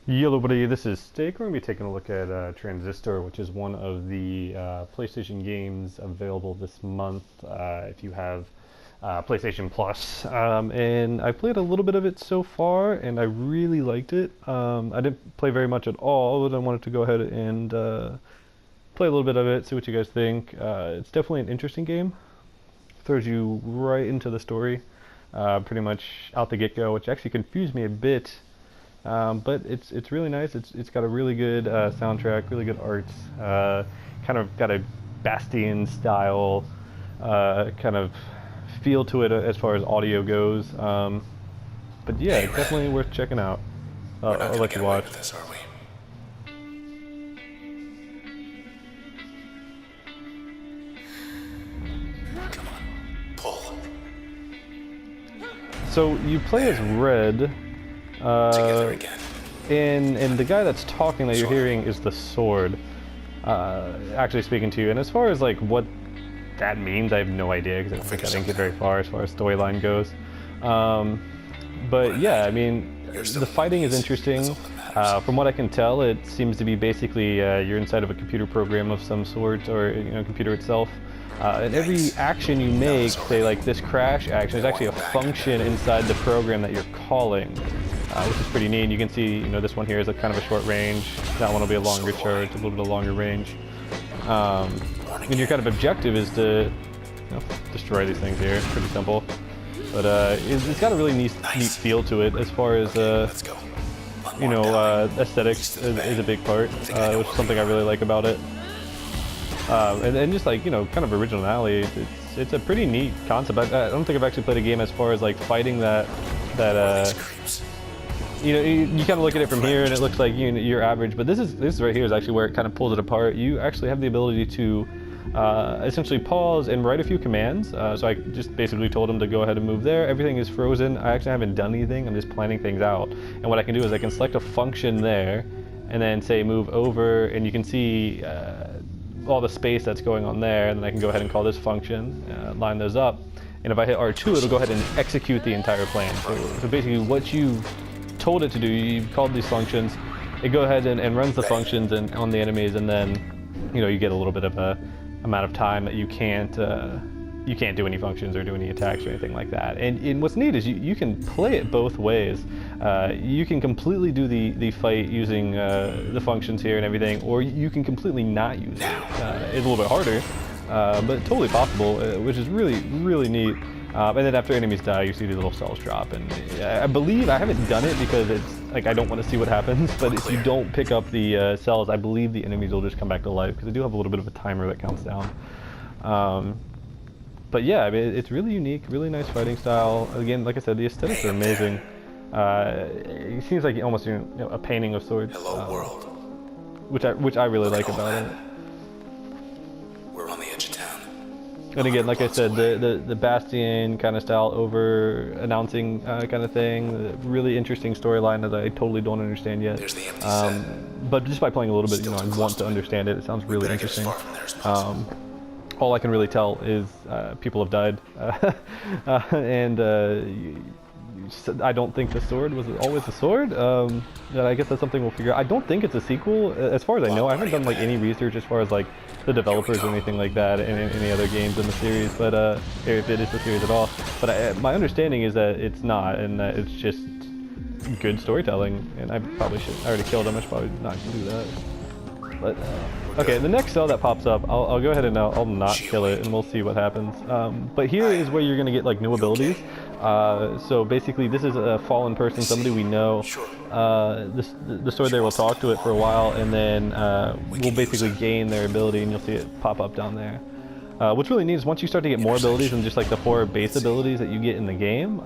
Hello buddy, this is Steak. We're going to be taking a look at Transistor, which is one of the PlayStation games available this month if you have PlayStation Plus. And I played a little bit of it so far, and I really liked it. I didn't play very much at all, but I wanted to go ahead and play a little bit of it, see what you guys think. It's definitely an interesting game. Throws you right into the story, pretty much out the get-go, which actually confused me a bit. But it's really nice. It's got a really good soundtrack, really good art. Kind of got a Bastion style kind of feel to it as far as audio goes. But yeah, it's definitely worth checking out. I'll let you watch. This, are we? Come on, pull. So you play as Red. Together again. And the guy that's talking that you're hearing is the Sword, actually speaking to you. And as far as like what that means, I have no idea because I didn't get very far as storyline goes. But yeah, I mean, the fighting is interesting. From what I can tell, it seems to be basically you're inside of a computer program of some sort, or computer itself. And every action you make, say like this crash action, is actually a function inside the program that you're calling. Which is pretty neat. You can see, this one here is a kind of a short range. That one will be a longer charge, a little bit of longer range. And your kind of objective is to destroy these things here. It's pretty simple. But it's got a really neat feel to it as far as, aesthetics is a big part, which is something I really like about it. And just like, kind of originality, it's a pretty neat concept. I don't think I've actually played a game as far as like fighting that you kind of look at it from here and it looks like you're average, but this right here is actually where it kind of pulls it apart. You actually have the ability to essentially pause and write a few commands. So I just basically told him to go ahead and move there. Everything is frozen. I actually haven't done anything. I'm just planning things out. And what I can do is I can select a function there and then say move over, and you can see all the space that's going on there, and then I can go ahead and call this function, line those up. And if I hit R2, it'll go ahead and execute the entire plan. So basically what you told it to do, you called these functions, it go ahead and runs the functions on the enemies, and then you get a little bit of a amount of time that you can't do any functions or do any attacks or anything like that. And what's neat is you can play it both ways. You can completely do the fight using the functions here and everything, or you can completely not use it. It's a little bit harder, but totally possible, which is really, really neat. And then after enemies die, you see these little cells drop, and I believe, I haven't done it because it's like I don't want to see what happens, but if you don't pick up the cells, I believe the enemies will just come back to life, because they do have a little bit of a timer that counts down. But yeah, I mean, it's really unique, really nice fighting style. Again, like I said, the aesthetics are amazing. It seems like almost a painting of sorts, Hello, world. which I really like about it. We're on the edge of town. And again, like I said, the Bastion kind of style, over announcing kind of thing, really interesting storyline that I totally don't understand yet. There's the empty set. But just by playing a little bit, I want to understand it. It sounds really interesting. All I can really tell is people have died, and I don't think the sword was always the sword. I guess that's something we'll figure out. I don't think it's a sequel, as far as I know. I haven't done like any research as far as like the developers or anything like that in any other games in the series, but if it is the series at all. But my understanding is that it's not, and that it's just good storytelling. And I probably should. I already killed him. I should probably not do that. But okay, the next cell that pops up, I'll go ahead and I'll not kill it, and we'll see what happens. But here is where you're gonna get like new abilities. So basically, this is a fallen person, somebody we know. The sword there will talk to it for a while, and then we'll basically gain their ability, and you'll see it pop up down there. What's really neat is once you start to get more abilities than just like the 4 base abilities that you get in the game,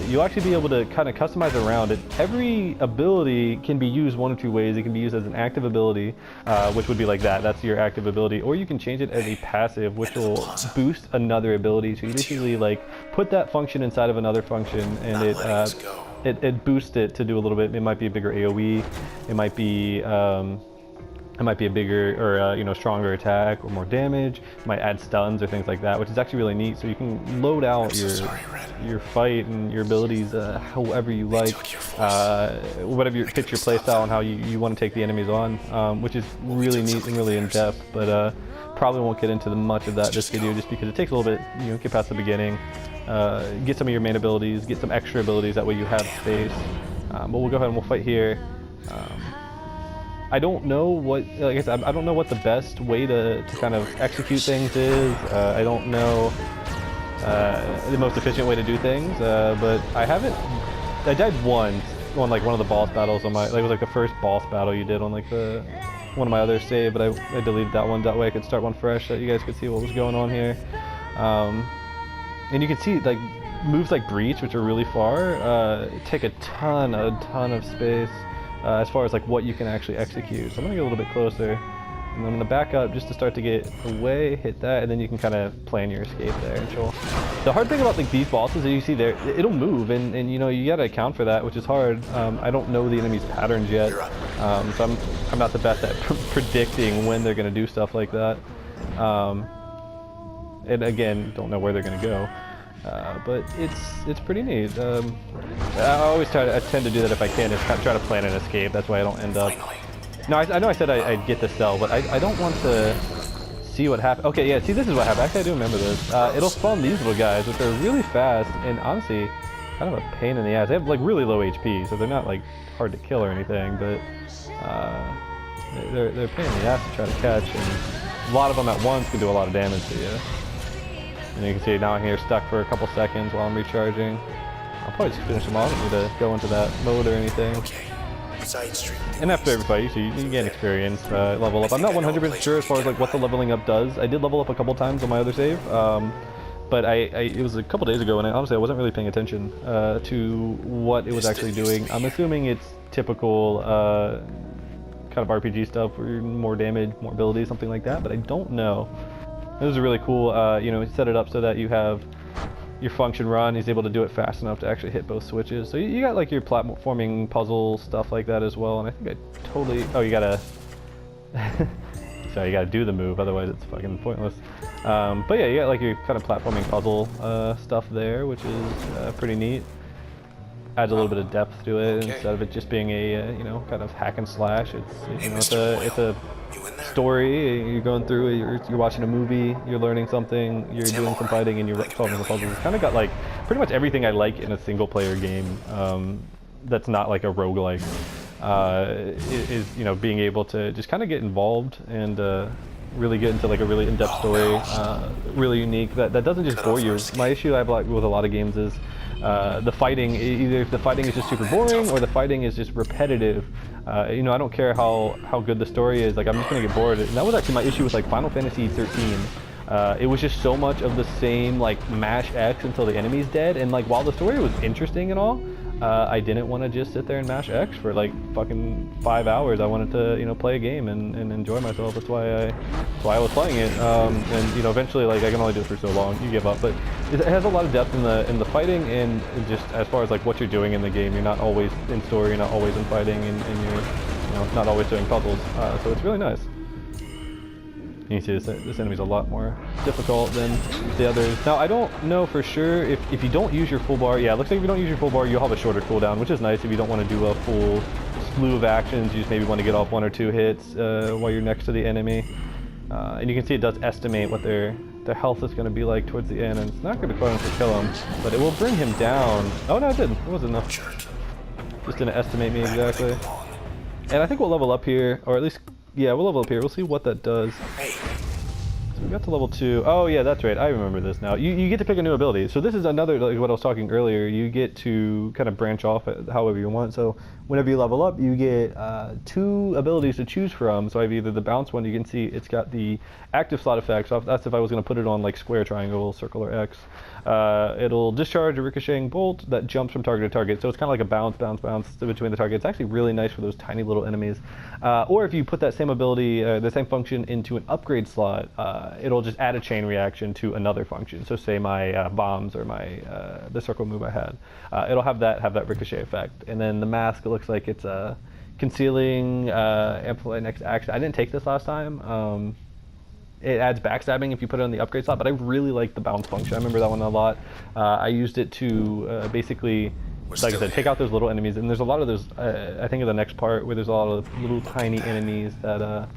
you'll actually be able to kind of customize around it. Every ability can be used one of 2 ways. It can be used as an active ability, which would be like that. That's your active ability. Or you can change it as a passive, which will boost another ability. So you basically like put that function inside of another function, and it boosts it to do a little bit. It might be a bigger AoE. It might be it might be a bigger or you know, stronger attack or more damage. It might add stuns or things like that, which is actually really neat. So you can load out your fight and your abilities however you like, whatever fits your playstyle and how you want to take the enemies on, which is really neat and really in depth. But probably won't get into much of that this video just because it takes a little bit. You know, get past the beginning, get some of your main abilities, get some extra abilities. That way you have space. But we'll go ahead and we'll fight here. I don't know what, like I said, I don't know what the best way to kind of execute things is. I don't know the most efficient way to do things, but I died once on like one of the boss battles on my, like it was like the first boss battle you did on like one of my other save, but I deleted that one, that way I could start one fresh so you guys could see what was going on here. And you can see like moves like Breach, which are really far, take a ton of space. As far as like what you can actually execute. So I'm gonna get a little bit closer, and I'm gonna back up just to start to get away, hit that, and then you can kind of plan your escape there. And the hard thing about like these bosses that you see there, it'll move, and you know, you gotta account for that, which is hard. I don't know the enemy's patterns yet, so I'm not the best at predicting when they're gonna do stuff like that. And again, don't know where they're gonna go. But it's pretty neat. I tend to do that if I can, is try to plan an escape. That's why I don't end up. No, I know I said I'd get the cell, but I don't want to see what happens. Okay, yeah, see, this is what happened. Actually, I do remember this. It'll spawn these little guys, which are really fast and honestly kind of a pain in the ass. They have like really low HP, so they're not like hard to kill or anything, but they're a pain in the ass to try to catch, and a lot of them at once can do a lot of damage to you. And you can see now I'm here stuck for a couple seconds while I'm recharging. I'll probably just finish them off. I don't need to go into that mode or anything. And after every fight, you gain experience, level up. I'm not 100% sure as far as like what the leveling up does. I did level up a couple times on my other save, but it was a couple days ago, and honestly I wasn't really paying attention to what it was actually doing. I'm assuming it's typical kind of RPG stuff, where more damage, more abilities, something like that, but I don't know. This is really cool. You know, set it up so that you have your function run. He's able to do it fast enough to actually hit both switches. So you got like your platforming puzzle stuff like that as well. And I think I totally. Oh, you gotta. Sorry, you gotta do the move. Otherwise, it's fucking pointless. But yeah, you got like your kind of platforming puzzle stuff there, which is pretty neat. Adds a little bit of depth to it instead of it just being a you know, kind of hack and slash. It's, you know, it's a story. You're going through it, you're watching a movie, you're learning something, you're doing some fighting, and you're solving the puzzles. It's kind of got like pretty much everything I like in a single player game that's not like a roguelike. Is, you know, being able to just kind of get involved and really get into like a really in-depth story, really unique, that doesn't just bore you. My issue I have like with a lot of games is the fighting, either if the fighting is just super boring or the fighting is just repetitive. You know, I don't care how good the story is, like I'm just gonna get bored. And that was actually my issue with like Final Fantasy 13. It was just so much of the same, like mash X until the enemy's dead, and like while the story was interesting and all, I didn't want to just sit there and mash X for like fucking 5 hours. I wanted to, you know, play a game and enjoy myself. That's why I was playing it. And you know, eventually, like I can only do it for so long. You give up, but it has a lot of depth in the fighting, and just as far as like what you're doing in the game. You're not always in story. You're not always in fighting, and you're, you know, not always doing puzzles. So it's really nice. You can see this enemy's a lot more difficult than the others. Now, I don't know for sure if you don't use your full bar. Yeah, it looks like if you don't use your full bar, you'll have a shorter cooldown, which is nice if you don't want to do a full slew of actions. You just maybe want to get off 1 or 2 hits while you're next to the enemy. And you can see it does estimate what their health is going to be like towards the end, and it's not going to be quite enough to kill him, but it will bring him down. Oh, no, it didn't. It wasn't enough. Just didn't estimate me exactly. And I think we'll level up here, or at least... Yeah, we'll level up here. We'll see what that does. So we got to level 2. Oh yeah, that's right. I remember this now. You get to pick a new ability. So this is another, like what I was talking earlier. You get to kind of branch off however you want. So whenever you level up, you get 2 abilities to choose from. So I have either the bounce one. You can see it's got the active slot effect. So that's if I was going to put it on like square, triangle, circle, or X. It'll discharge a ricocheting bolt that jumps from target to target. So it's kind of like a bounce between the targets. It's actually really nice for those tiny little enemies. Or if you put that same ability, the same function into an upgrade slot, it'll just add a chain reaction to another function. So say my bombs or my the circle move I had, it'll have that ricochet effect. And then the mask, it looks like it's concealing, amplify next action. I didn't take this last time. It adds backstabbing if you put it on the upgrade slot, but I really like the bounce function. I remember that one a lot. I used it to basically, like I said, take out those little enemies. And there's a lot of those, I think of the next part where there's a lot of little tiny enemies that,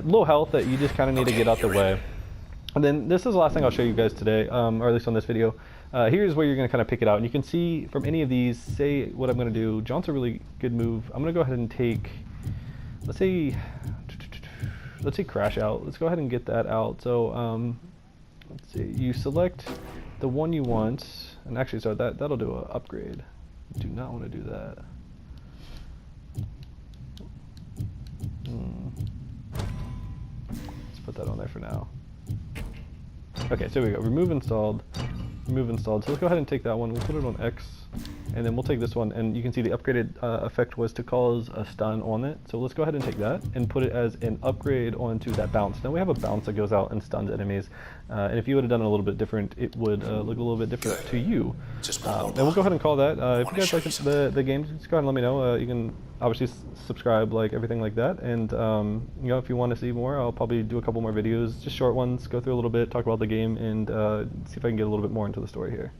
low health that you just kind of need to get out the way. And then this is the last thing I'll show you guys today, or at least on this video. Here's where you're going to kind of pick it out. And you can see from any of these, say what I'm going to do. Jaunt's a really good move. I'm going to go ahead and take, let's say crash out. Let's go ahead and get that out. So let's see, you select the one you want, and actually, so that'll do an upgrade. You do not want to do that. Let's put that on there for now. Okay, so here we go. Remove installed. Remove installed. So let's go ahead and take that one. We'll put it on X, and then we'll take this one. And you can see the upgraded effect was to cause a stun on it. So let's go ahead and take that and put it as an upgrade onto that bounce. Now we have a bounce that goes out and stuns enemies. And if you would have done it a little bit different, it would look a little bit different to you. And we'll go ahead and call that. If you guys like the game, just go ahead and let me know. You can obviously subscribe, like everything like that. And you know, if you want to see more, I'll probably do a couple more videos, just short ones, go through a little bit, talk about the game, and see if I can get a little bit more into the story here.